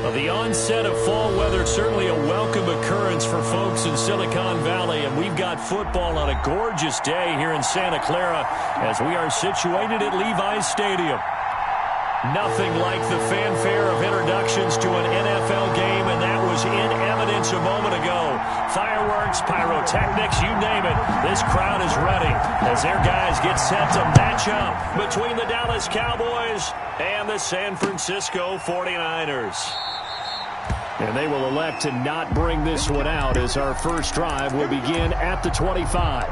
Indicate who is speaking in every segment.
Speaker 1: Well, the onset of fall weather, certainly a welcome occurrence for folks in Silicon Valley, and we've got football on a gorgeous day here in Santa Clara as we are situated at Levi's Stadium. Nothing like the fanfare of introductions to an NFL game, and that was in evidence a moment ago. Fireworks, pyrotechnics, you name it. This crowd is ready as their guys get set to match up between the Dallas Cowboys and the San Francisco 49ers. And they will elect to not bring this one out as our first drive will begin at the 25.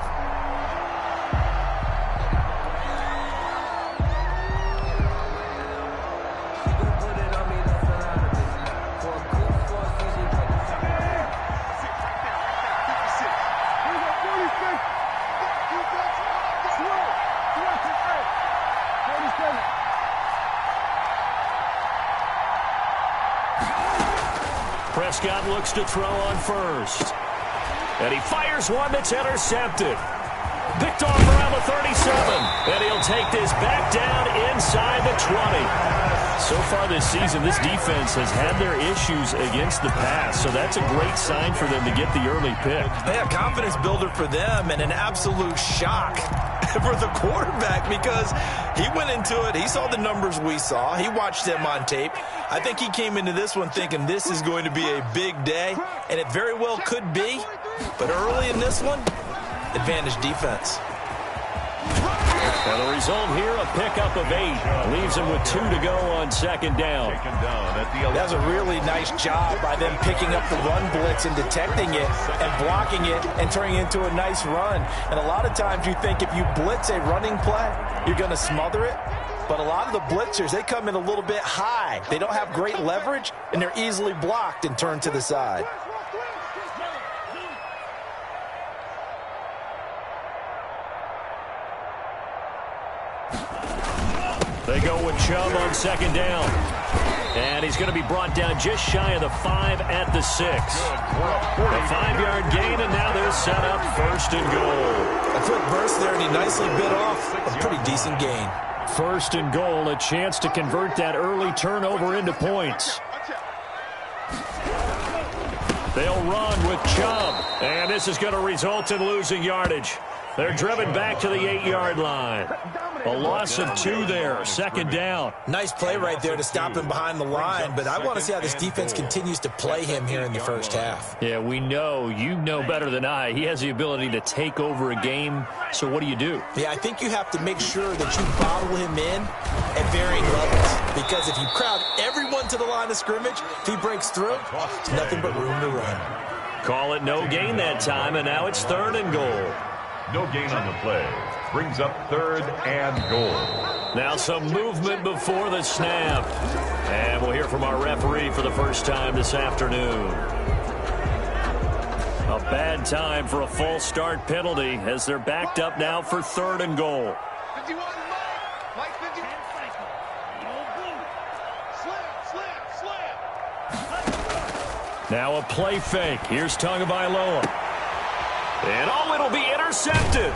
Speaker 1: Prescott looks to throw on first. And he fires one that's intercepted. Picked off around the 37. And he'll take this back down inside the 20. So far this season, this defense has had their issues against the pass. So that's a great sign for them to get the early pick.
Speaker 2: Yeah, confidence builder for them and an absolute shock for the quarterback because he went into it. He saw the numbers we saw. He watched them on tape. I think he came into this one thinking this is going to be a big day, and it very well could be. But early in this one, advantage defense.
Speaker 1: And the result here, a pickup of 8. Leaves him with 2 to go on second down.
Speaker 2: That was a really nice job by them picking up the run blitz and detecting it and blocking it and turning it into a nice run. And a lot of times you think if you blitz a running play, you're going to smother it. But a lot of the blitzers, they come in a little bit high. They don't have great leverage, and they're easily blocked and turned to the side.
Speaker 1: They go with Chubb on second down. And he's going to be brought down just shy of the 5 at the 6. A 5-yard gain, and now they're set up first and goal.
Speaker 2: A quick burst there, and he nicely bit off a pretty decent gain.
Speaker 1: First and goal, a chance to convert that early turnover into points. They'll run with Chubb, and this is going to result in losing yardage. They're driven back to the 8-yard line. A loss of 2 there, second down.
Speaker 2: Nice play right there to stop him behind the line, but I want to see how this defense continues to play him here in the first half.
Speaker 1: Yeah, we know, you know better than I, he has the ability to take over a game, so what do you do?
Speaker 2: Yeah, I think you have to make sure that you bottle him in at varying levels, because if you crowd everyone to the line of scrimmage, if he breaks through, there's nothing but room to run.
Speaker 1: Call it no gain that time, and now it's third and goal.
Speaker 3: No gain on the play. Brings up third and goal.
Speaker 1: Now some movement before the snap. And we'll hear from our referee for the first time this afternoon. A bad time for a false start penalty as they're backed up now for third and goal. Now a play fake. Here's Tagovailoa. And it'll be intercepted.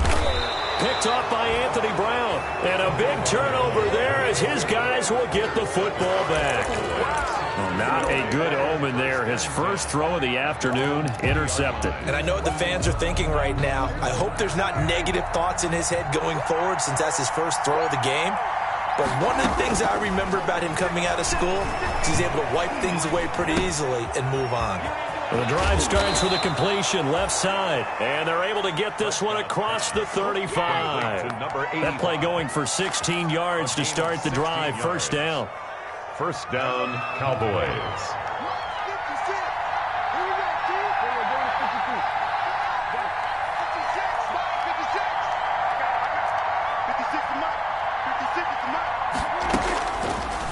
Speaker 1: Picked off by Anthony Brown. And a big turnover there as his guys will get the football back. Well, not a good omen there. His first throw of the afternoon, intercepted.
Speaker 2: And I know what the fans are thinking right now. I hope there's not negative thoughts in his head going forward since that's his first throw of the game. But one of the things I remember about him coming out of school is he's able to wipe things away pretty easily and move on.
Speaker 1: Well, the drive starts with a completion left side, and they're able to get this one across the 35. That play going for 16 yards to start the drive. First down.
Speaker 3: First down, Cowboys.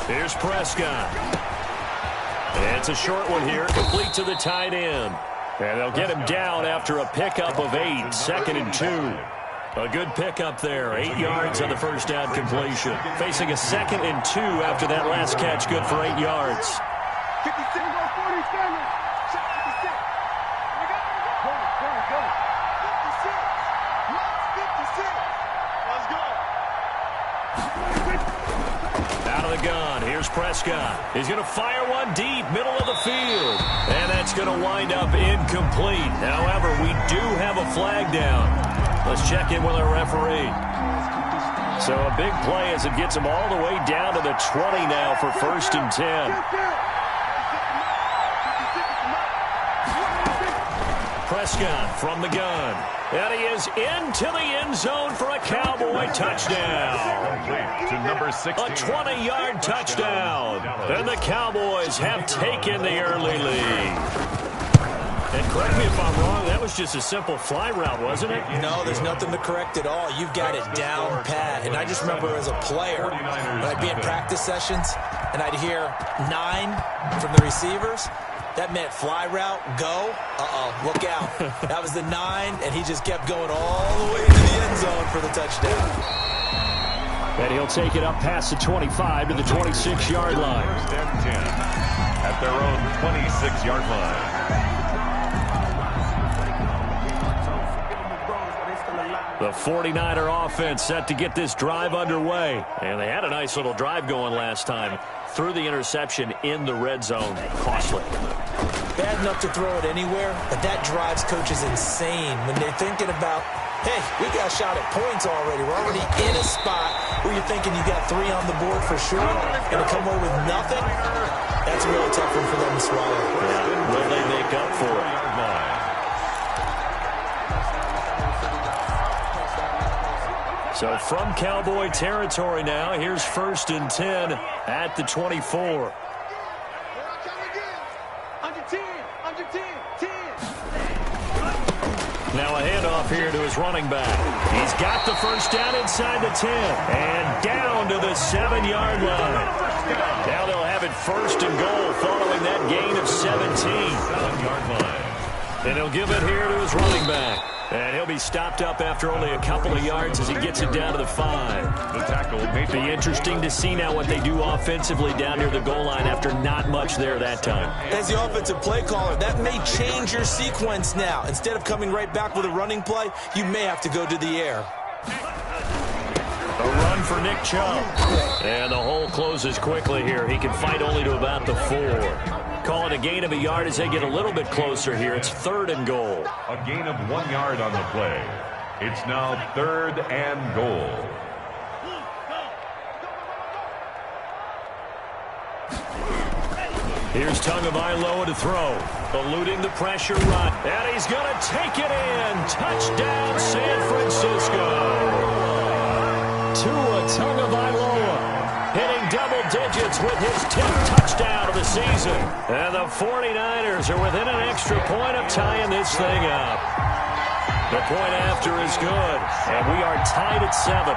Speaker 1: Here's Prescott. It's a short one here, complete to the tight end. And they'll get him down after a pickup of 8, second and 2. A good pickup there, 8 yards on the first down completion. Facing a second and 2 after that last catch, good for 8 yards. of the gun. Here's Prescott. He's going to fire one deep, middle of the field. And that's going to wind up incomplete. However, we do have a flag down. Let's check in with our referee. So a big play as it gets him all the way down to the 20 now for 1st and 10. Prescott from the gun. And he is into the end zone for a Cowboy touchdown.
Speaker 3: To number 16.
Speaker 1: A 20-yard touchdown. And the Cowboys have taken the early lead. And correct me if I'm wrong, that was just a simple fly route, wasn't it?
Speaker 2: No, there's nothing to correct at all. You've got it down pat. And I just remember as a player, when I'd be in practice sessions, and I'd hear 9 from the receivers, that meant fly route, go. Look out. That was the 9, and he just kept going all the way to the end zone for the touchdown.
Speaker 1: And he'll take it up past the 25 to the 26-yard line.
Speaker 3: 1st and 10 at their own 26-yard line.
Speaker 1: The 49er offense set to get this drive underway. And they had a nice little drive going last time. Threw the interception in the red zone. Costly.
Speaker 2: Bad enough to throw it anywhere, but that drives coaches insane when they're thinking about, hey, we got a shot at points already. We're already in a spot where you're thinking you got 3 on the board for sure, and to come away with nothing, that's a really tough one for them to swallow.
Speaker 1: Yeah. Will they make up for it? So from Cowboy territory now, here's 1st and 10 at the 24. Now a handoff here to his running back. He's got the first down inside the 10 and down to the 7-yard line. Now they'll have it 1st and goal following that gain of 17.
Speaker 3: 7-yard line.
Speaker 1: And he'll give it here to his running back. And he'll be stopped up after only a couple of yards as he gets it down to the 5.
Speaker 3: The tackle may
Speaker 1: Be interesting to see now what they do offensively down near the goal line after not much there that time.
Speaker 2: As the offensive play caller, that may change your sequence now. Instead of coming right back with a running play, you may have to go to the air.
Speaker 1: A run for Nick Chubb. And the hole closes quickly here. He can fight only to about the 4. Call it a gain of a yard as they get a little bit closer here. It's 3rd and goal.
Speaker 3: A gain of 1 yard on the play. It's now 3rd and goal.
Speaker 1: Here's Tagovailoa to throw. Eluding the pressure run. And he's going to take it in. Touchdown, San Francisco. Tua Tagovailoa hitting double digits with his 10th touchdown of the season. And the 49ers are within an extra point of tying this thing up. The point after is good. And we are tied at 7.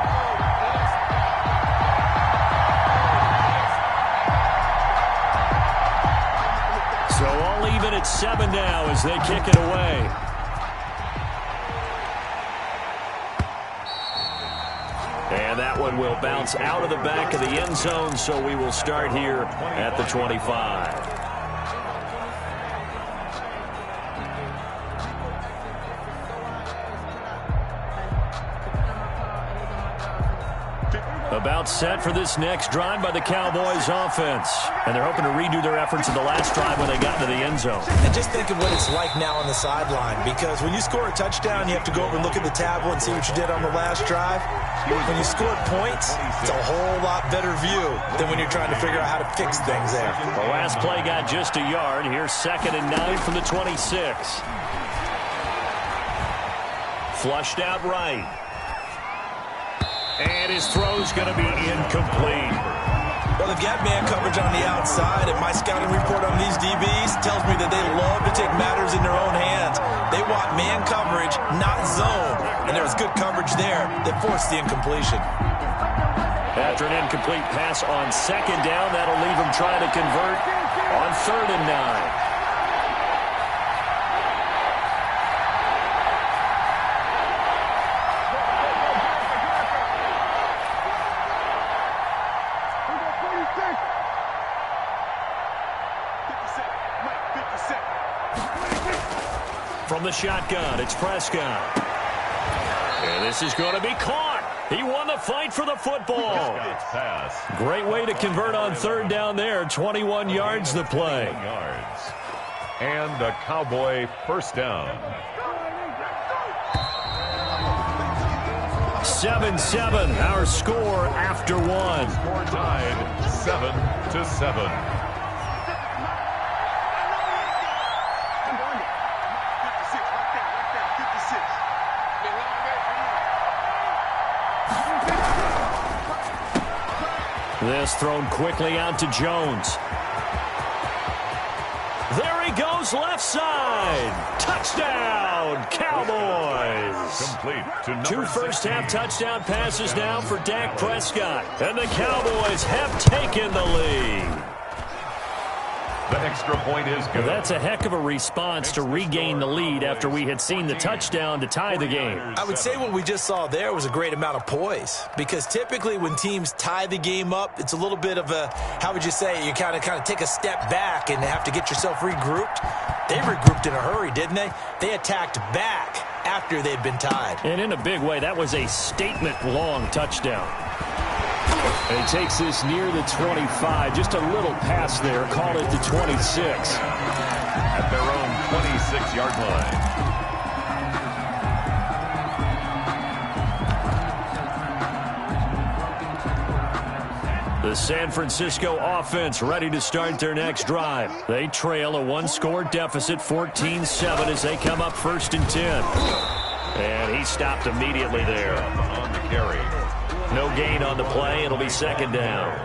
Speaker 1: So all even at 7 now as they kick it away. And that one will bounce out of the back of the end zone, so we will start here at the 25. About set for this next drive by the Cowboys offense. And they're hoping to redo their efforts in the last drive when they got into the end zone.
Speaker 2: And just think of what it's like now on the sideline, because when you score a touchdown, you have to go over and look at the tablet and see what you did on the last drive. When you score points, it's a whole lot better view than when you're trying to figure out how to fix things there.
Speaker 1: The last play got just a yard. Here's 2nd and 9 from the 26. Flushed out right. And his throw's going to be incomplete.
Speaker 2: Well, they've got man coverage on the outside, and my scouting report on these DBs tells me that they love to take matters in their own hands. They want man coverage, not zone. And there was good coverage there that forced the incompletion.
Speaker 1: After an incomplete pass on 2nd down, that'll leave him trying to convert on 3rd and 9. From the shotgun, it's Prescott. And this is going to be caught. He won the fight for the football. Great way to convert on third down there. 21 yards the play.
Speaker 3: And a Cowboy first down.
Speaker 1: 7-7, our score after one.
Speaker 3: Score tied 7-7.
Speaker 1: This thrown quickly out to Jones. There he goes, left side. Touchdown, Cowboys.
Speaker 3: Complete to number
Speaker 1: 2 first-half touchdown passes now for Dak Prescott. And the Cowboys have taken the lead.
Speaker 3: The extra point is good.
Speaker 1: That's a heck of a response to regain the lead after we had seen the touchdown to tie the game.
Speaker 2: I would say what we just saw there was a great amount of poise, because typically when teams tie the game up, it's a little bit of a, how would you say, you kind of take a step back and have to get yourself regrouped. They regrouped in a hurry, didn't they? They attacked back after they'd been tied.
Speaker 1: And in a big way, that was a statement-long touchdown. And he takes this near the 25. Just a little pass there. Call it the 26.
Speaker 3: At their own 26-yard line.
Speaker 1: The San Francisco offense ready to start their next drive. They trail a one-score deficit, 14-7, as they come up 1st and 10. And he stopped immediately there.
Speaker 3: On the carry.
Speaker 1: No gain on the play. It'll be 2nd down.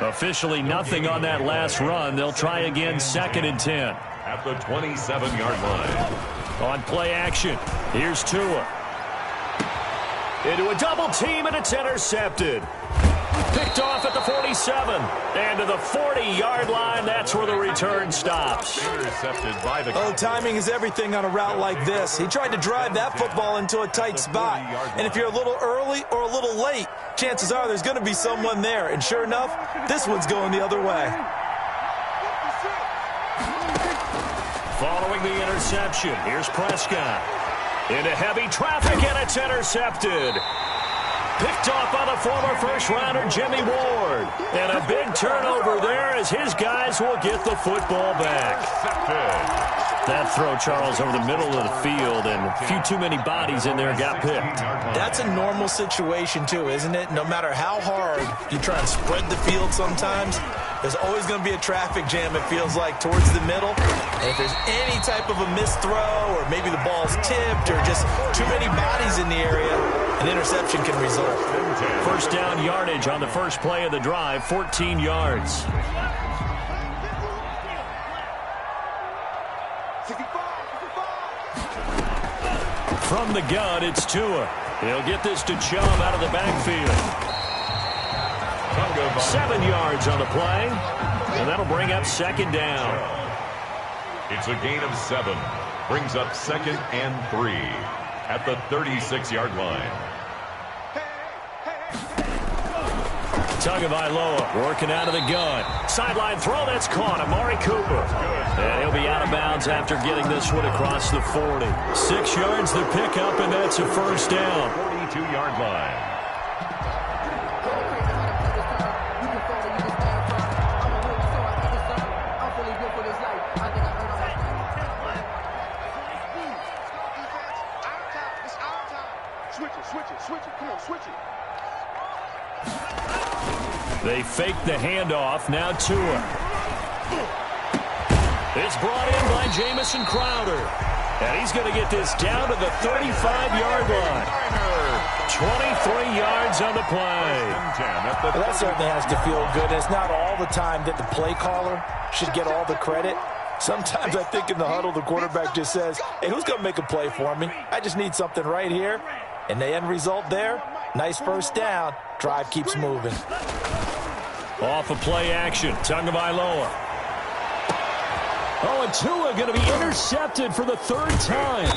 Speaker 1: Officially nothing on that last run. They'll try again 2nd and 10.
Speaker 3: At the 27-yard line.
Speaker 1: On play action, here's Tua. Into a double team, and it's intercepted. Picked off at the 47. And to the 40-yard line, that's where the return stops.
Speaker 3: Intercepted by the
Speaker 2: timing is everything on a route like this. He tried to drive that football into a tight spot. And if you're a little early or a little late, chances are there's going to be someone there. And sure enough, this one's going the other way.
Speaker 1: Following the interception, here's Prescott. Into heavy traffic, and it's intercepted. Picked off by the former first-rounder Jimmy Ward. And a big turnover there as his guys will get the football back. That throw, Charles, over the middle of the field, and a few too many bodies in there got picked.
Speaker 2: That's a normal situation, too, isn't it? No matter how hard you try and spread the field sometimes, there's always going to be a traffic jam, it feels like, towards the middle. And if there's any type of a missed throw, or maybe the ball's tipped, or just too many bodies in the area, an interception can result.
Speaker 1: First down yardage on the first play of the drive, 14 yards. From the gun, it's Tua. He'll get this to Chubb out of the backfield. 7 yards on the play, and that'll bring up 2nd down.
Speaker 3: It's a gain of 7. Brings up 2nd and 3 at the 36-yard line.
Speaker 1: Tagovailoa working out of the gun. Sideline throw, that's caught. Amari Cooper. And he'll be out of bounds after getting this one across the 40. 6 yards the pickup, and that's a first down.
Speaker 3: 42-yard line.
Speaker 1: They fake the handoff. Now Tua. It's brought in by Jamison Crowder. And he's going to get this down to the 35-yard line. 23 yards on the play.
Speaker 2: Well, that certainly has to feel good. It's not all the time that the play caller should get all the credit. Sometimes I think in the huddle, the quarterback just says, hey, who's going to make a play for me? I just need something right here. And the end result there, nice first down. Drive keeps moving.
Speaker 1: Off of play action, Tagovailoa. Oh, and Tua going to be intercepted for the third time.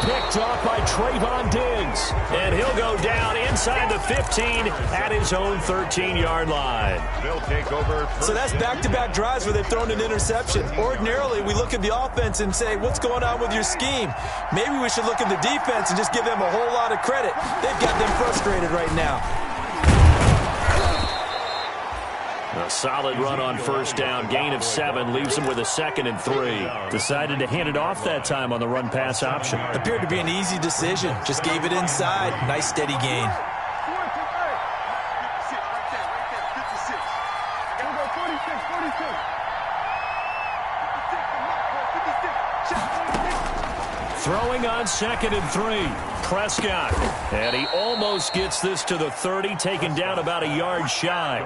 Speaker 1: Picked off by Trayvon Diggs. And he'll go down inside the 15 at his own 13-yard line.
Speaker 3: They'll take over.
Speaker 2: So that's back-to-back drives where they've thrown an interception. Ordinarily, we look at the offense and say, what's going on with your scheme? Maybe we should look at the defense and just give them a whole lot of credit. They've got them frustrated right now.
Speaker 1: A solid run on first down. Gain of 7 leaves him with a 2nd and 3. Decided to hand it off that time on the run-pass option.
Speaker 2: Appeared to be an easy decision. Just gave it inside. Nice, steady gain.
Speaker 1: Throwing on 2nd and 3. Prescott. And he almost gets this to the 30, taken down about a yard shy.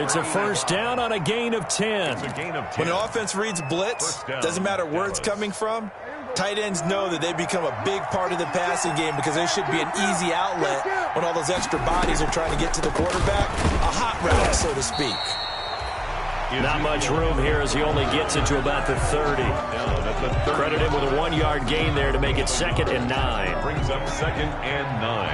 Speaker 1: It's a first down on a gain of 10.
Speaker 2: When an offense reads blitz, doesn't matter where it's coming from, tight ends know that they become a big part of the passing game because there should be an easy outlet when all those extra bodies are trying to get to the quarterback. A hot route, so to speak.
Speaker 1: Not much room here as he only gets it to about the 30. Credit him with a 1-yard gain there to make it 2nd and 9.
Speaker 3: Brings up 2nd and 9.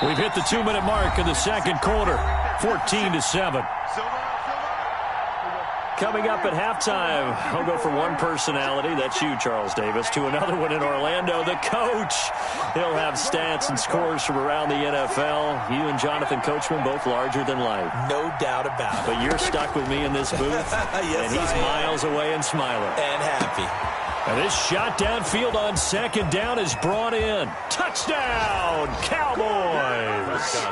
Speaker 1: We've hit the 2-minute mark in the second quarter. 14-7. Coming up at halftime, I'll go from one personality, that's you, Charles Davis, to another one in Orlando, the coach. He'll have stats and scores from around the NFL. You and Jonathan Coachman, both larger than life.
Speaker 2: No doubt about it.
Speaker 1: But you're stuck with me in this booth,
Speaker 2: yes,
Speaker 1: and he's miles away and smiling.
Speaker 2: And happy.
Speaker 1: And this shot downfield on 2nd down is brought in. Touchdown, Cowboys!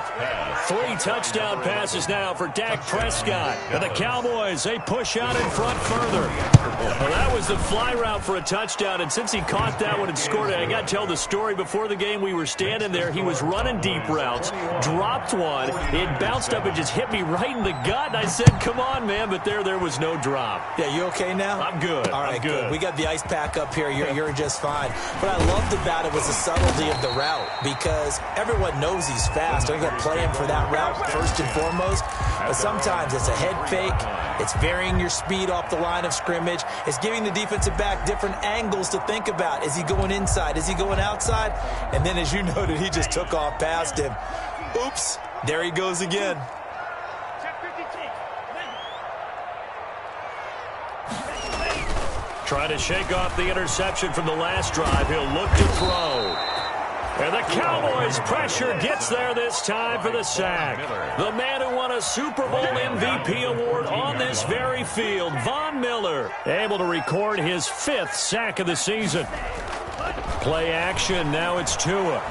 Speaker 1: 3 touchdown passes now for Dak Prescott. And the Cowboys, they push out in front further. Well, that was the fly route for a touchdown, and since he caught that one and scored it, I got to tell the story. Before the game, we were standing there. He was running deep routes, dropped one. It bounced up and just hit me right in the gut, and I said, come on, man, but there was no drop.
Speaker 2: Yeah, you okay now?
Speaker 1: I'm good.
Speaker 2: All right,
Speaker 1: I'm good.
Speaker 2: We got the ice pack up here. You're just fine. What I loved about it was the subtlety of the route because everyone knows he's fast. They're going to play him for that route first and foremost. But sometimes it's a head fake. It's varying your speed off the line of scrimmage. It's giving the defensive back different angles to think about. Is he going inside? Is he going outside? And then, as you noted, he just took off past him. Oops. There he goes again.
Speaker 1: Trying to shake off the interception from the last drive. He'll look to throw. And the Cowboys pressure gets there this time for the sack. The man who won a Super Bowl MVP award on this very field, Von Miller, able to record his 5th sack of the season. Play action, now it's Tua.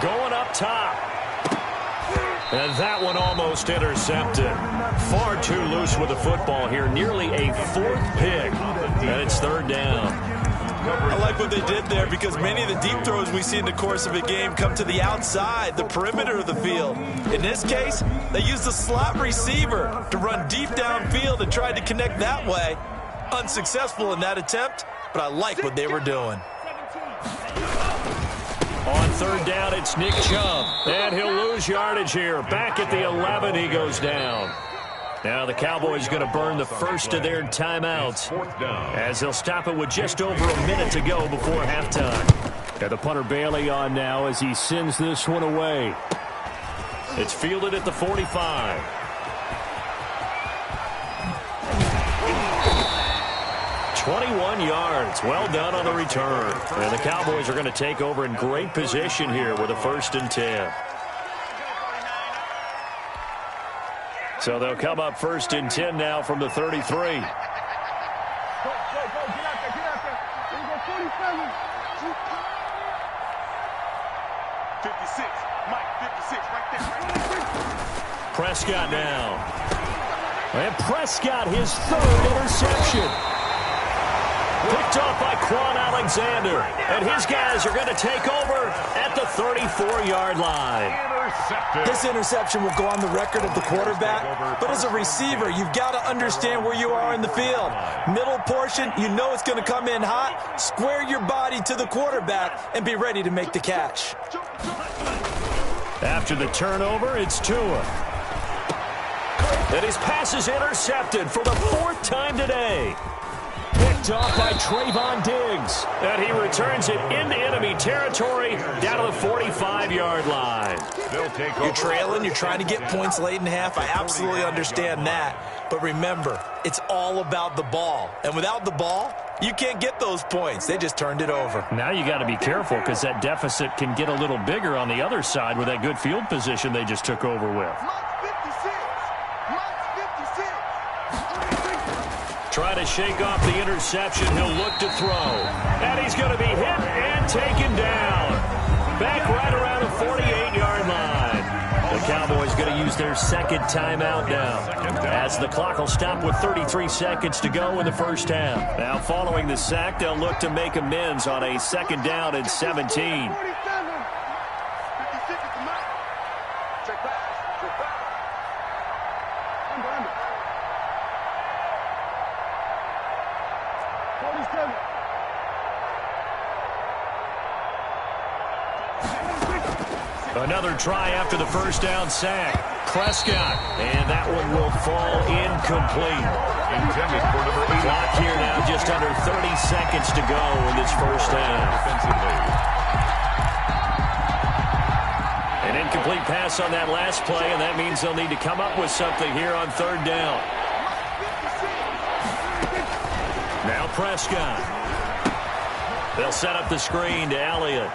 Speaker 1: Going up top. And that one almost intercepted. Far too loose with the football here. Nearly a 4th pick. And it's 3rd down.
Speaker 2: I like what they did there because many of the deep throws we see in the course of a game come to the outside, the perimeter of the field. In this case, they used the slot receiver to run deep downfield and tried to connect that way. Unsuccessful in that attempt, but I like what they were doing.
Speaker 1: On 3rd down, it's Nick Chubb. And he'll lose yardage here. Back at the 11, he goes down. Now the Cowboys going to burn the first of their timeouts as they'll stop it with just over a minute to go before halftime. And the punter Bailey on now as he sends this one away. It's fielded at the 45. "21 yards. Well done on the return. And the Cowboys are going to take over in great position here with a 1st and 10. So they'll come up 1st and 10 now from the 33. Prescott now. And Prescott, his 3rd interception. Picked off by Quan Alexander. And his guys are going to take over at the 34-yard line.
Speaker 2: This interception will go on the record of the quarterback, but as a receiver, you've got to understand where you are in the field. Middle portion, you know it's going to come in hot. Square your body to the quarterback and be ready to make the catch.
Speaker 1: After the turnover, it's Tua. And his pass is intercepted for the 4th time today. Picked off by Trayvon Diggs. And he returns it into enemy territory down to the 45-yard line.
Speaker 2: You're trailing. You're trying to get points late in half. I absolutely understand that. But remember, it's all about the ball. And without the ball, you can't get those points. They just turned it over.
Speaker 1: Now you got to be careful because that deficit can get a little bigger on the other side with that good field position they just took over with. Try to shake off the interception. He'll look to throw. And he's going to be hit and taken down. Back right around the 48-yard line. The Cowboys going to use their 2nd timeout now, as the clock will stop with 33 seconds to go in the first half. Now, following the sack, they'll look to make amends on a 2nd down and 17. Another try after the first down sack. Prescott, and that one will fall incomplete.
Speaker 3: Intended for number 8.
Speaker 1: Clock here now, just under 30 seconds to go in this first half. An incomplete pass on that last play, and that means they'll need to come up with something here on 3rd down. Now Prescott. They'll set up the screen to Elliott.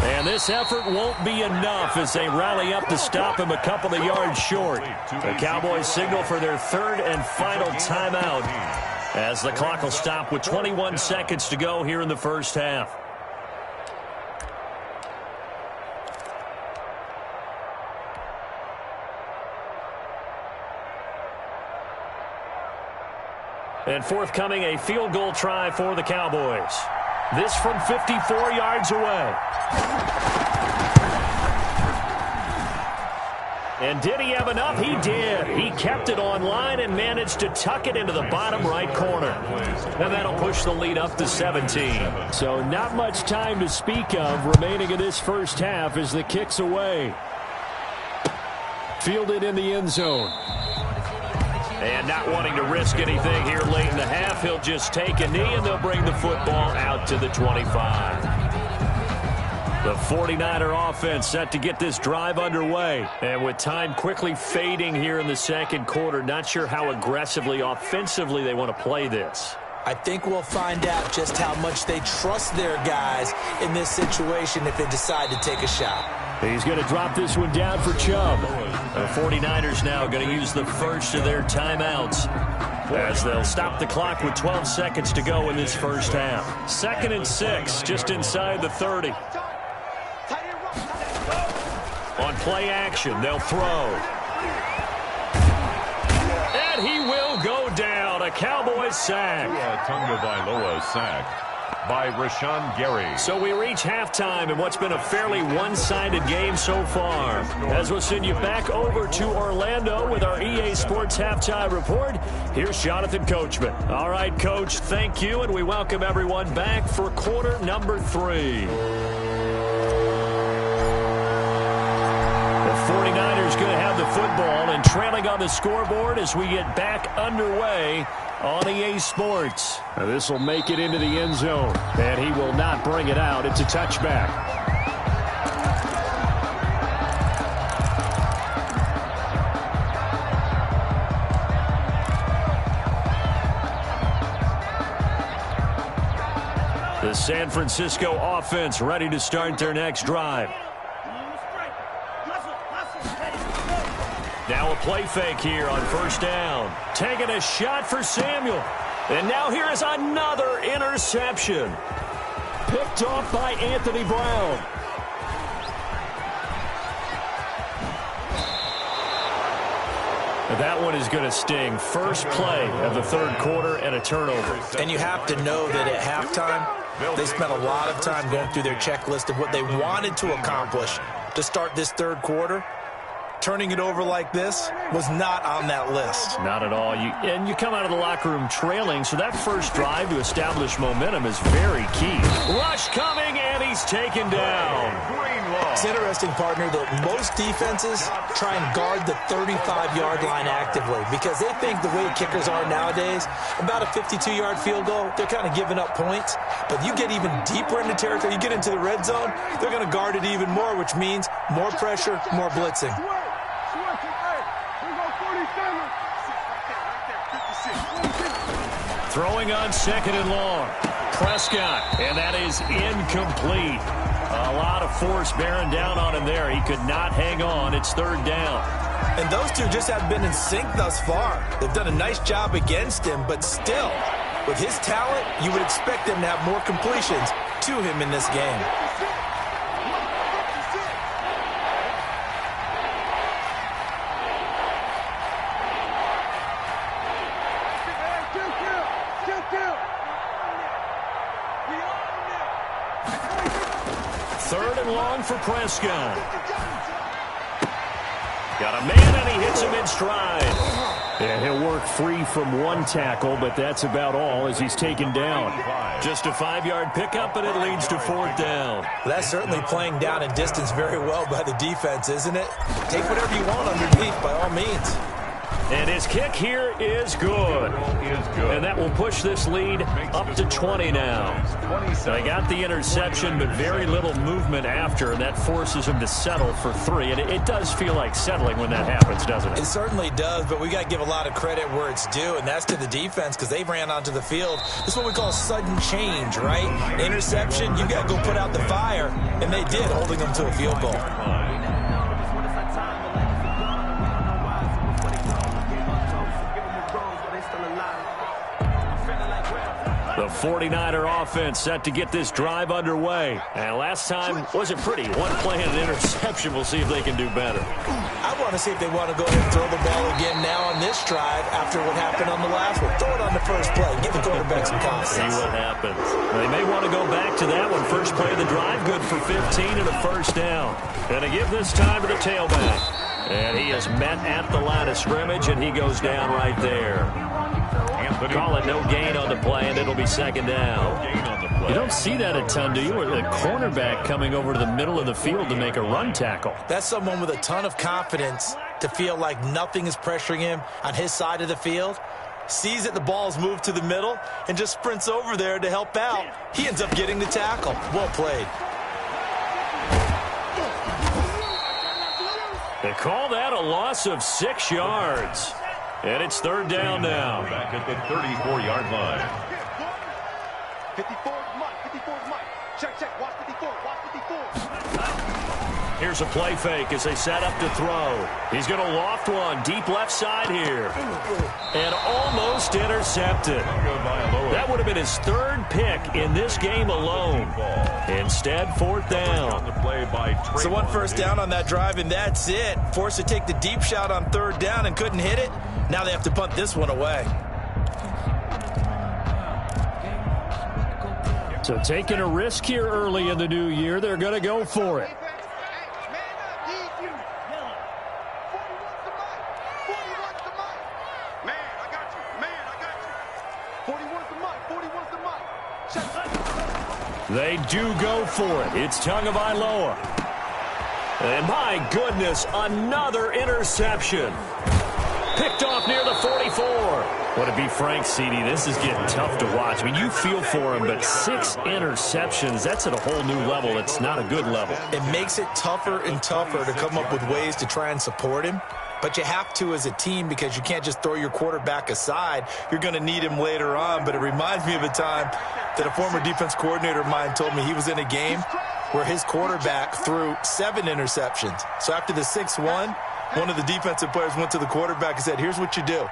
Speaker 1: And this effort won't be enough as they rally up to stop him a couple of yards short. The Cowboys signal for their 3rd and final timeout as the clock will stop with 21 seconds to go here in the first half. And forthcoming, a field goal try for the Cowboys. This from 54 yards away. And did he have enough? He did. He kept it on line and managed to tuck it into the bottom right corner. And that'll push the lead up to 17. So not much time to speak of remaining in this first half as the kick's away. Fielded in the end zone. And not wanting to risk anything here late in the half, he'll just take a knee and they'll bring the football out to the 25. The 49er offense set to get this drive underway. And with time quickly fading here in the 2nd quarter, not sure how aggressively, offensively they want to play this.
Speaker 2: I think we'll find out just how much they trust their guys in this situation if they decide to take a shot.
Speaker 1: He's going to drop this one down for Chubb. The 49ers now going to use the first of their timeouts as they'll stop the clock with 12 seconds to go in this first half. 2nd and 6, just inside the 30. On play action, they'll throw. And he will go down. A Cowboys sack.
Speaker 3: Tagovailoa sack by Rashawn Gary.
Speaker 1: So we reach halftime in what's been a fairly one-sided game so far. As we'll send you back over to Orlando with our EA Sports Halftime Report, here's Jonathan Coachman. All right, Coach, thank you, and we welcome everyone back for quarter number 3. The 49ers going to have the football and trailing on the scoreboard as we get back underway on EA Sports. Now this will make it into the end zone, and he will not bring it out. It's a touchback. The San Francisco offense ready to start their next drive. Now a play fake here on 1st down. Taking a shot for Samuel. And now here is another interception. Picked off by Anthony Brown. That one is going to sting. First play of the 3rd quarter and a turnover.
Speaker 2: And you have to know that at halftime, they spent a lot of time going through their checklist of what they wanted to accomplish to start this 3rd quarter. turning it over like this was not on that list.
Speaker 1: Not at all. You come out of the locker room trailing, so that first drive to establish momentum is very key. Rush coming, and he's taken down.
Speaker 2: It's interesting, partner, that most defenses try and guard the 35-yard line actively because they think the way kickers are nowadays, about a 52-yard field goal, they're kind of giving up points. But you get even deeper into territory, you get into the red zone, they're going to guard it even more, which means more pressure, more blitzing.
Speaker 1: Throwing on 2nd and long. Prescott, and that is incomplete. A lot of force bearing down on him there. He could not hang on. It's 3rd down.
Speaker 2: And those two just have been in sync thus far. They've done a nice job against him, but still, with his talent, you would expect them to have more completions to him in this game.
Speaker 1: For Prescott. Got a man, and he hits him in stride. And he'll work free from one tackle, but that's about all as he's taken down. Just a 5-yard pickup, and it leads to 4th down.
Speaker 2: That's certainly playing down and distance very well by the defense, isn't it? Take whatever you want underneath, by all means.
Speaker 1: And his kick here is good. And that will push this lead up to 20 now. They got the interception, but very little movement after, and that forces him to settle for 3. And it does feel like settling when that happens, doesn't it?
Speaker 2: It certainly does, but we got to give a lot of credit where it's due, and that's to the defense because they ran onto the field. This is what we call sudden change, right? Interception, you got to go put out the fire, and they did, holding them to a field goal.
Speaker 1: The 49er offense set to get this drive underway. And last time wasn't pretty. One play and an interception. We'll see if they can do better.
Speaker 2: I want to see if they want to go ahead and throw the ball again now on this drive after what happened on the last one. Throw it on the first play. Give the quarterback some confidence.
Speaker 1: See what happens. They may want to go back to that one. First play of the drive, good for 15 and a 1st down. Going to give this time to the tailback. And he is met at the line of scrimmage, and he goes down right there. Call it no gain on the play, and it'll be 2nd down. You don't see that a ton, do you? Or the cornerback coming over to the middle of the field to make a run tackle.
Speaker 2: That's someone with a ton of confidence to feel like nothing is pressuring him on his side of the field. Sees that the ball's moved to the middle and just sprints over there to help out. He ends up getting the tackle. Well played.
Speaker 1: They call that a loss of 6 yards. And it's 3rd down now.
Speaker 3: Back at the 34-yard line.
Speaker 4: 54 is Mike. Check. Watch 54.
Speaker 1: Here's a play fake as they set up to throw. He's going to loft one deep left side here. And almost intercepted. That would have been his 3rd pick in this game alone. Instead, 4th down.
Speaker 2: So 1 first down on that drive, and that's it. Forced to take the deep shot on 3rd down and couldn't hit it. Now they have to punt this one away.
Speaker 1: So taking a risk here early in the new year, they're going to go for it. They do go for it. It's Tagovailoa. And my goodness, another interception. Picked off near the 44. Well, to be frank, CD, this is getting tough to watch. I mean, you feel for him, but 6 interceptions, that's at a whole new level. It's not a good level.
Speaker 2: It makes it tougher and tougher to come up with ways to try and support him. But you have to as a team because you can't just throw your quarterback aside. You're going to need him later on. But it reminds me of a time that a former defense coordinator of mine told me he was in a game where his quarterback threw 7 interceptions. So after the 6th one of the defensive players went to the quarterback and said, here's what you do.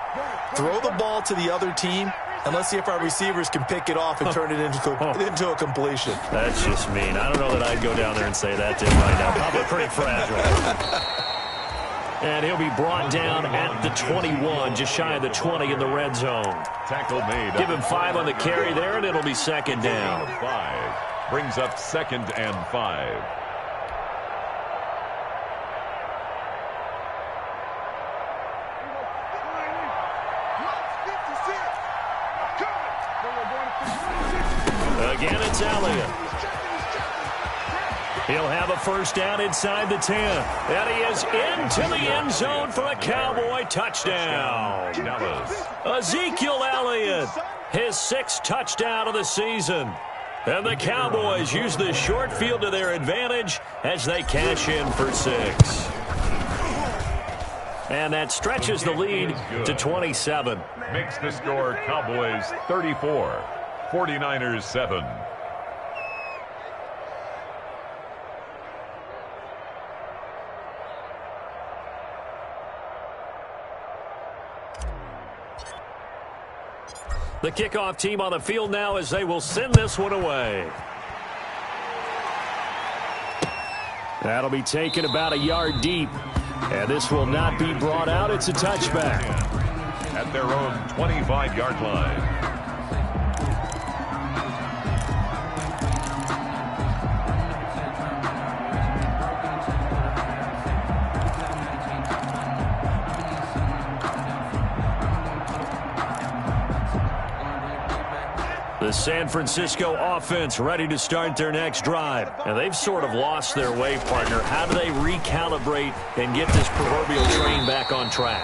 Speaker 2: Throw the ball to the other team, and let's see if our receivers can pick it off and turn it into a completion.
Speaker 1: That's just mean. I don't know that I'd go down there and say that to him right now. Probably pretty fragile. And he'll be brought down at the 21, just shy of the 20 in the red zone.
Speaker 3: Tackle made.
Speaker 1: Give him 5 on the carry there, and it'll be 2nd down.
Speaker 3: 5 brings up 2nd and 5.
Speaker 1: Again, it's Elliott. He'll have a first down inside the 10. And he is into the end zone for a Cowboy touchdown. Ezekiel Elliott, his 6th touchdown of the season. And the Cowboys use the short field to their advantage as they cash in for 6. And that stretches the lead to 27.
Speaker 3: Makes the score Cowboys 34, 49ers 7.
Speaker 1: The kickoff team on the field now as they will send this one away. That'll be taken about a yard deep. And this will not be brought out. It's a touchback.
Speaker 3: At their own 25-yard line.
Speaker 1: The San Francisco offense ready to start their next drive. And they've sort of lost their way, partner. How do they recalibrate and get this proverbial train back on track?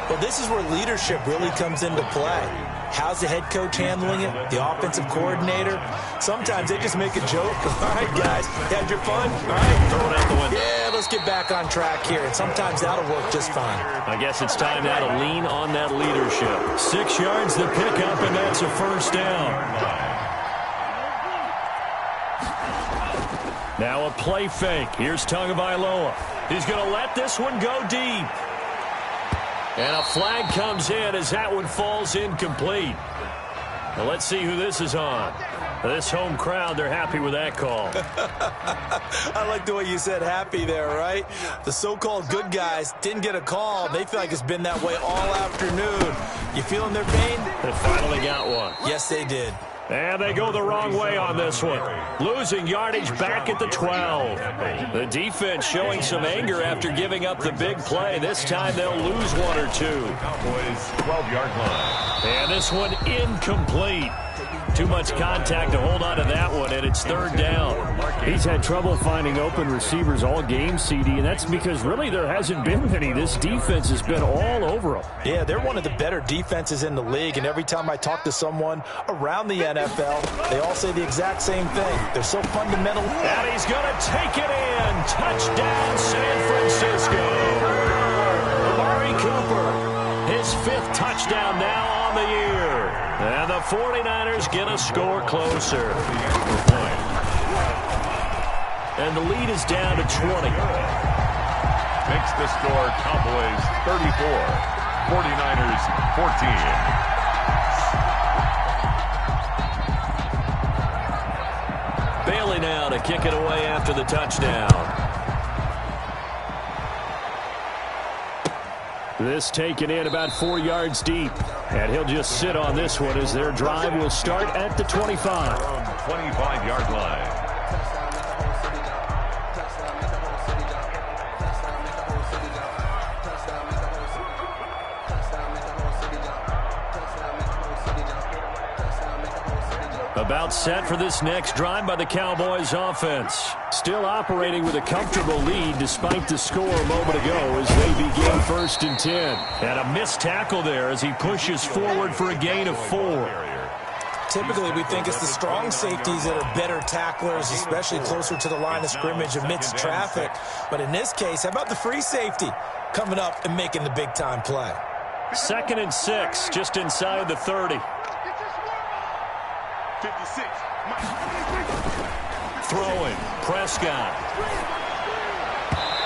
Speaker 2: Well, this is where leadership really comes into play. How's the head coach handling it? The offensive coordinator? Sometimes they just make a joke. All right, guys, had your fun? All right,
Speaker 1: throw it out the window.
Speaker 2: Yeah, let's get back on track here. And sometimes that'll work just fine.
Speaker 1: I guess it's time now to lean on that leadership. 6 yards to pick up, and that's a first down. Now a play fake. Here's Tagovailoa. He's going to let this one go deep. And a flag comes in as that one falls incomplete. Well, let's see who this is on. This home crowd, they're happy with that call.
Speaker 2: I like the way you said happy there, right? The so-called good guys didn't get a call. They feel like it's been that way all afternoon. You feeling their pain?
Speaker 1: They finally got one.
Speaker 2: Yes, they did.
Speaker 1: And they go the wrong way on this one. Losing yardage back at the 12. The defense showing some anger after giving up the big play. This time they'll lose 1 or 2.
Speaker 3: Cowboys 12-yard line.
Speaker 1: And this one incomplete. Too much contact to hold on to that one, and it's 3rd down.
Speaker 5: He's had trouble finding open receivers all game, CD, and that's because really there hasn't been any. This defense has been all over them.
Speaker 2: Yeah, they're one of the better defenses in the league, and every time I talk to someone around the NFL, they all say the exact same thing. They're so fundamental.
Speaker 1: And he's going to take it in. Touchdown, San Francisco. Amari Cooper, his 5th touchdown now on the year. And the 49ers get a score closer. And the lead is down to 20.
Speaker 3: Makes the score Cowboys 34, 49ers 14.
Speaker 1: Bailey now to kick it away after the touchdown.
Speaker 5: This taken in about 4 yards deep. And he'll just sit on this one as their drive will start at the 25.
Speaker 3: 25-yard line.
Speaker 1: About set for this next drive by the Cowboys offense.
Speaker 5: Still operating with a comfortable lead despite the score a moment ago as they begin 1st and 10.
Speaker 1: And a missed tackle there as he pushes forward for a gain of 4.
Speaker 2: Typically, we think it's the strong safeties that are better tacklers, especially closer to the line of scrimmage amidst traffic. But in this case, how about the free safety coming up and making the big-time play?
Speaker 1: 2nd and 6, just inside the 30.
Speaker 4: 56.
Speaker 1: Throwing, Prescott.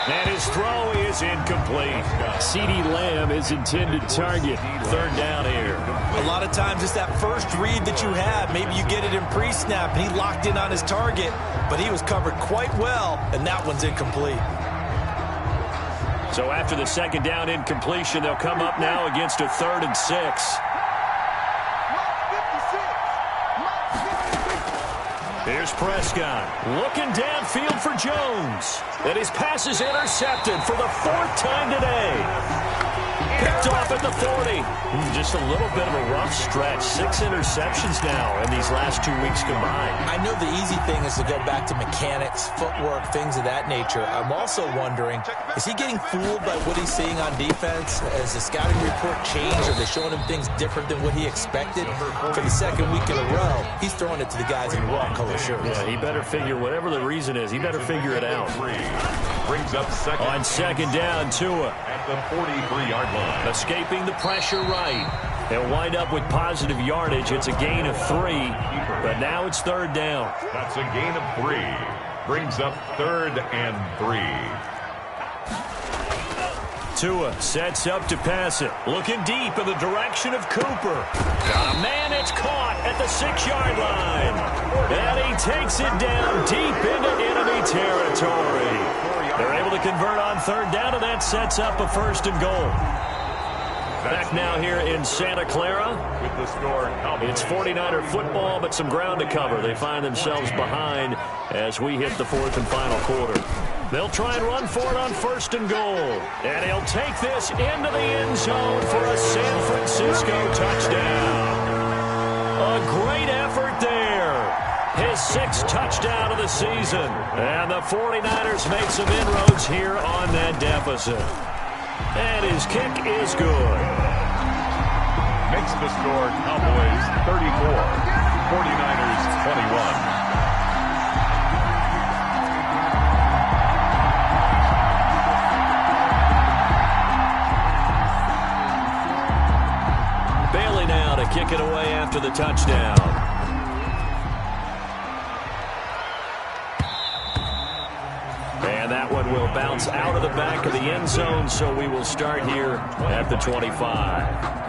Speaker 1: And his throw is incomplete.
Speaker 5: CeeDee Lamb is intended target.
Speaker 1: 3rd down here.
Speaker 2: A lot of times it's that first read that you have. Maybe you get it in pre-snap, and he locked in on his target, but he was covered quite well, and that one's incomplete.
Speaker 1: So after the 2nd down incompletion, they'll come up now against a 3rd and 6. Here's Prescott looking downfield for Jones. And his pass is intercepted for the 4th time today. Picked off at the 40. Just a little bit of a rough stretch. 6 interceptions now in these last 2 weeks combined.
Speaker 2: I know the easy thing is to go back to mechanics, footwork, things of that nature. I'm also wondering, is he getting fooled by what he's seeing on defense? Has the scouting report changed? Are they showing him things different than what he expected? For the second week in a row, he's throwing it to the guys in raw color shirts.
Speaker 1: Yeah, he better figure, whatever the reason is, he better figure it out.
Speaker 3: Brings up second.
Speaker 1: On second down, Tua.
Speaker 3: At the 43-yard line.
Speaker 1: Escaping the pressure right. They'll wind up with positive yardage. It's a gain of 3, but now it's third down.
Speaker 3: That's a gain of 3. Brings up 3rd and 3.
Speaker 1: Tua sets up to pass it. Looking deep in the direction of Cooper. Got a man, it's caught at the 6-yard line. And he takes it down deep into enemy territory. They're able to convert on third down, and that sets up a 1st and goal. Back now here in Santa Clara.
Speaker 3: With the score,
Speaker 1: It's 49er football, but some ground to cover. They find themselves behind as we hit the 4th and final quarter. They'll try and run for it on 1st and goal. And he'll take this into the end zone for a San Francisco touchdown. A great effort there. His 6th touchdown of the season. And the 49ers make some inroads here on that deficit. And his kick is good.
Speaker 3: Makes the score Cowboys 34, 49ers 21.
Speaker 1: Bailey now to kick it away after the touchdown. And that one will bounce out of the back of the end zone, so we will start here at the 25.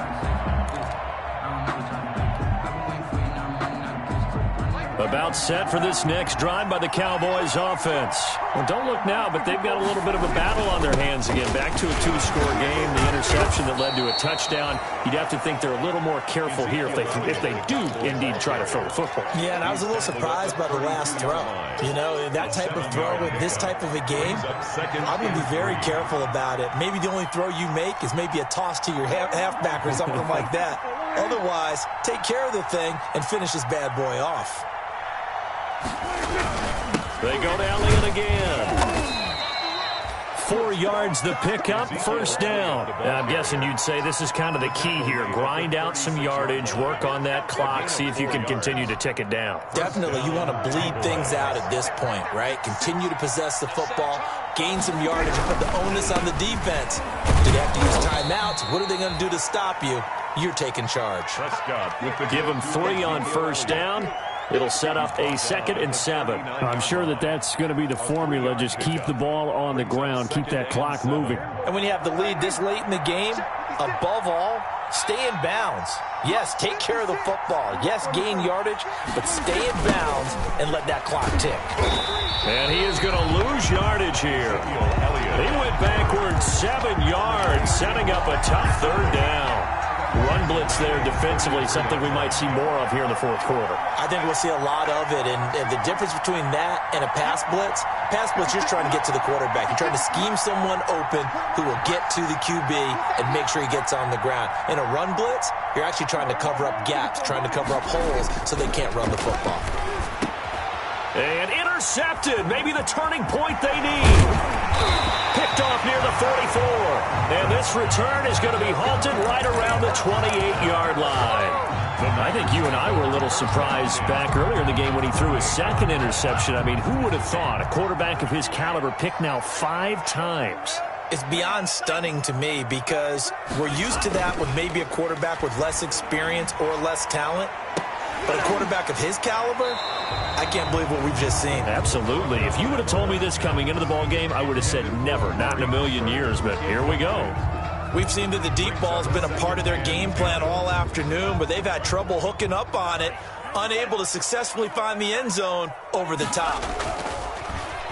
Speaker 1: About set for this next drive by the Cowboys offense. Well, don't look now, but they've got a little bit of a battle on their hands again. Back to a 2-score game. The interception that led to a touchdown. You'd have to think they're a little more careful here if they do indeed try to throw the football.
Speaker 2: Yeah, and I was a little surprised by the last throw. You know, that type of throw in this type of a game, I'm going to be very careful about it. Maybe the only throw you make is maybe a toss to your halfback or something like that. Otherwise, take care of the thing and finish this bad boy off.
Speaker 1: They go to Elliott again. 4 yards the pickup, 1st down. I'm guessing you'd say this is kind of the key here. Grind out some yardage, work on that clock, see if you can continue to tick it down.
Speaker 2: Definitely, you want to bleed things out at this point, right? Continue to possess the football, gain some yardage, and put the onus on the defense. Do they have to use timeouts? What are they going to do to stop you? You're taking charge.
Speaker 1: Give them 3 on 1st down. It'll set up a 2nd and 7.
Speaker 5: I'm sure that's going to be the formula. Just keep the ball on the ground. Keep that clock moving.
Speaker 2: And when you have the lead this late in the game, above all, stay in bounds. Yes, take care of the football. Yes, gain yardage, but stay in bounds and let that clock tick.
Speaker 1: And he is going to lose yardage here. He went backwards 7 yards, setting up a tough 3rd down. Run blitz there defensively, something we might see more of here in the 4th quarter.
Speaker 2: I think we'll see a lot of it, and the difference between that and a pass blitz, you're trying to get to the quarterback. You're trying to scheme someone open who will get to the QB and make sure he gets on the ground. In a run blitz, you're actually trying to cover up gaps, trying to cover up holes so they can't run the football.
Speaker 1: And intercepted, maybe the turning point they need. Picked off near the 44. And this return is going to be halted right around the 28-yard line. I think you and I were a little surprised back earlier in the game when he threw his 2nd interception. I mean, who would have thought a quarterback of his caliber picked now 5 times?
Speaker 2: It's beyond stunning to me because we're used to that with maybe a quarterback with less experience or less talent. But a quarterback of his caliber, I can't believe what we've just seen.
Speaker 1: Absolutely. If you would have told me this coming into the ball game, I would have said never, not in a million years, but here we go.
Speaker 2: We've seen that the deep ball's been a part of their game plan all afternoon, but they've had trouble hooking up on it, unable to successfully find the end zone over the top.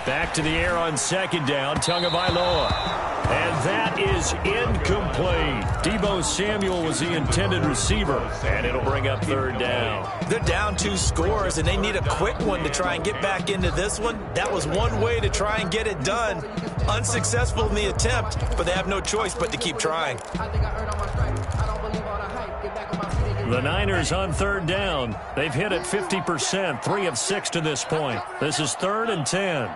Speaker 1: Back to the air on 2nd down, Tagovailoa. And that is incomplete. Deebo Samuel was the intended receiver, and it'll bring up third down.
Speaker 2: They're down 2 scores, and they need a quick one to try and get back into this one. That was one way to try and get it done. Unsuccessful in the attempt, but they have no choice but to keep trying.
Speaker 1: The Niners on third down. They've hit it 50%, 3 of 6 to this point. This is 3rd and 10.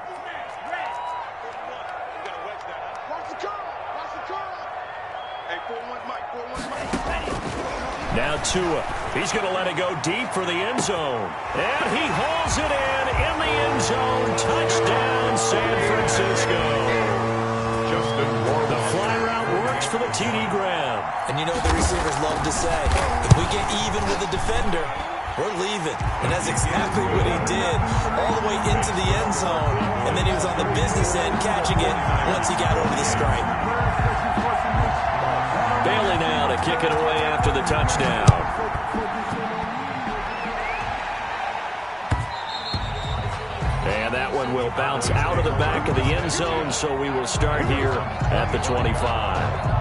Speaker 1: Now Tua. He's going to let it go deep for the end zone. And he hauls it in the end zone. Touchdown, San Francisco. The fly route works for the TD grab.
Speaker 2: And you know the receivers love to say, if we get even with the defender, we're leaving. And that's exactly what he did, all the way into the end zone. And then he was on the business end catching it once he got over the stripe.
Speaker 1: Bailey now to kick it away after the touchdown. And that one will bounce out of the back of the end zone, so we will start here at the 25.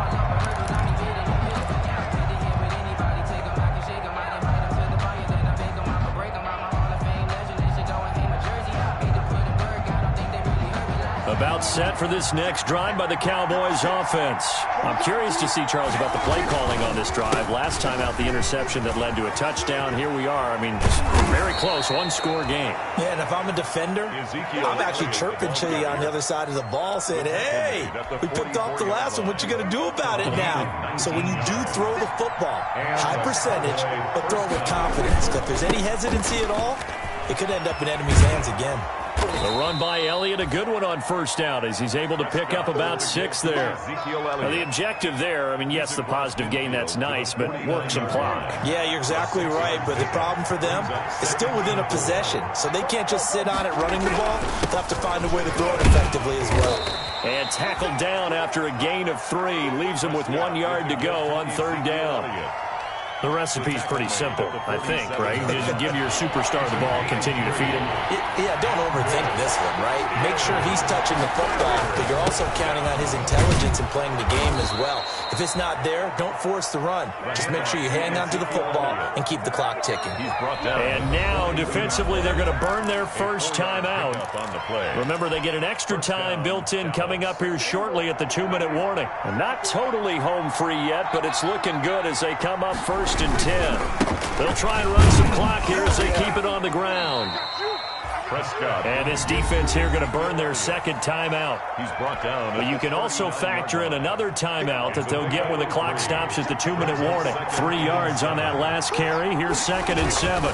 Speaker 1: About set for this next drive by the Cowboys offense. I'm curious to see, Charles, about the play calling on this drive. Last time out, the interception that led to a touchdown. Here we are. I mean, just very close, one-score game.
Speaker 2: Yeah, and if I'm a defender, I'm actually chirping to you on the other side of the ball saying, hey, we picked off the last one. What you going to do about it now? So when you do throw the football, high percentage, but throw it with confidence. If there's any hesitancy at all, it could end up in enemy's hands again.
Speaker 1: The run by Elliott, a good one on first down as he's able to pick up about 6 there. Now, the objective there, I mean, yes, the positive gain, that's nice, but work some clock.
Speaker 2: Yeah, you're exactly right, but the problem for them is still within a possession, so they can't just sit on it running the ball. They'll have to find a way to throw it effectively as well.
Speaker 1: And tackled down after a gain of 3, leaves him with 1 yard to go on third down. The recipe's pretty simple, I think, right? Just give your superstar the ball, continue to feed him.
Speaker 2: Yeah, don't overthink this one, right? Make sure he's touching the football, but you're also counting on his intelligence in playing the game as well. If it's not there, don't force the run. Just make sure you hang on to the football and keep the clock ticking.
Speaker 1: And now, defensively, they're going to burn their first timeout. Remember, they get an extra time built in coming up here shortly at the 2-minute warning. And not totally home free yet, but it's looking good as they come up first and 10. They'll try and run some clock here as they keep it on the ground. And this defense here going to burn their second timeout. He's brought down. But you can also factor in another timeout that they'll get when the clock stops at the 2-minute warning. 3 yards on that last carry. Here's 2nd and 7.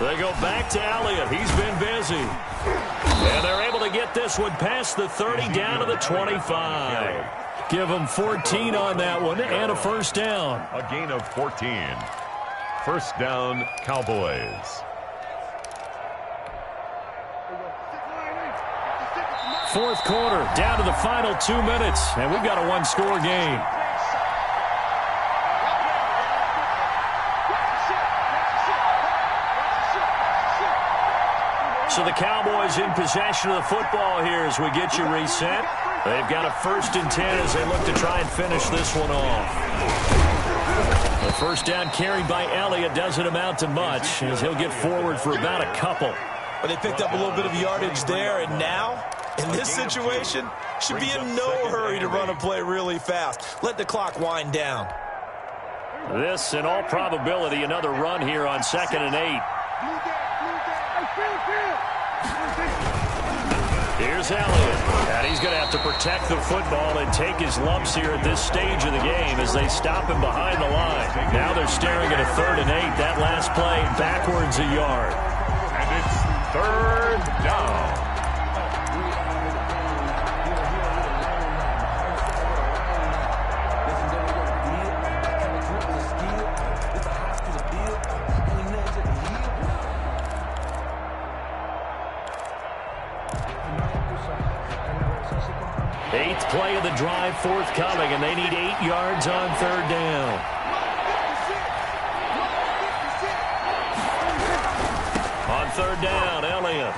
Speaker 1: They go back to Elliott. He's been busy. And they're able to get this one past the 30 down to the 25. Give them 14 on that one and a first down.
Speaker 3: A gain of 14. First down, Cowboys.
Speaker 1: Fourth quarter, down to the final 2 minutes, and we've got a one-score game. So the Cowboys in possession of the football here as we get you reset. They've got a 1st and 10 as they look to try and finish this one off. The first down carried by Elliott doesn't amount to much as he'll get forward for about a couple.
Speaker 2: But they picked up a little bit of yardage there, and now, in this situation, should be in no hurry to run a play really fast. Let the clock wind down.
Speaker 1: This, in all probability, another run here on 2nd and 8. Here's Elliott, and he's going to have to protect the football and take his lumps here at this stage of the game as they stop him behind the line. Now they're staring at a 3rd and 8. That last play backwards a yard.
Speaker 3: And it's 3rd down.
Speaker 1: Eighth play of the drive forthcoming, and they need 8 yards on 3rd down. On 3rd down, Elliott.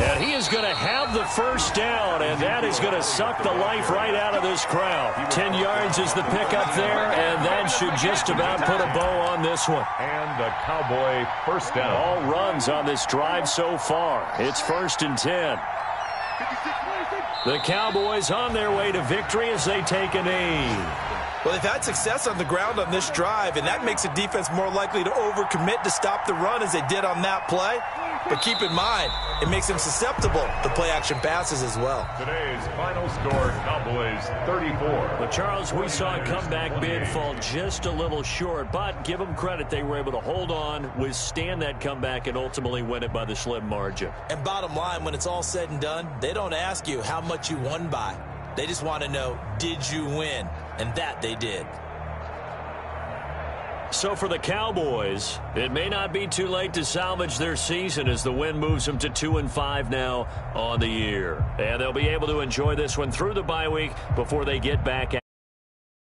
Speaker 1: And he is going to have the first down, and that is going to suck the life right out of this crowd. 10 yards is the pickup there, and that should just about put a bow on this one.
Speaker 3: And a Cowboy first down.
Speaker 1: All runs on this drive so far. It's 1st and 10. The Cowboys on their way to victory as they take a knee.
Speaker 2: Well, they've had success on the ground on this drive, and that makes a defense more likely to overcommit to stop the run as they did on that play. But keep in mind, it makes them susceptible to play-action passes as well.
Speaker 3: Today's final score, Cowboys 34.
Speaker 1: But, Charles, we saw a comeback bid fall just a little short, but give them credit. They were able to hold on, withstand that comeback, and ultimately win it by the slim margin.
Speaker 2: And bottom line, when it's all said and done, they don't ask you how much you won by. They just want to know, did you win? And that they did.
Speaker 1: So for the Cowboys, it may not be too late to salvage their season as the win moves them to 2-5 now on the year. And they'll be able to enjoy this one through the bye week before they get back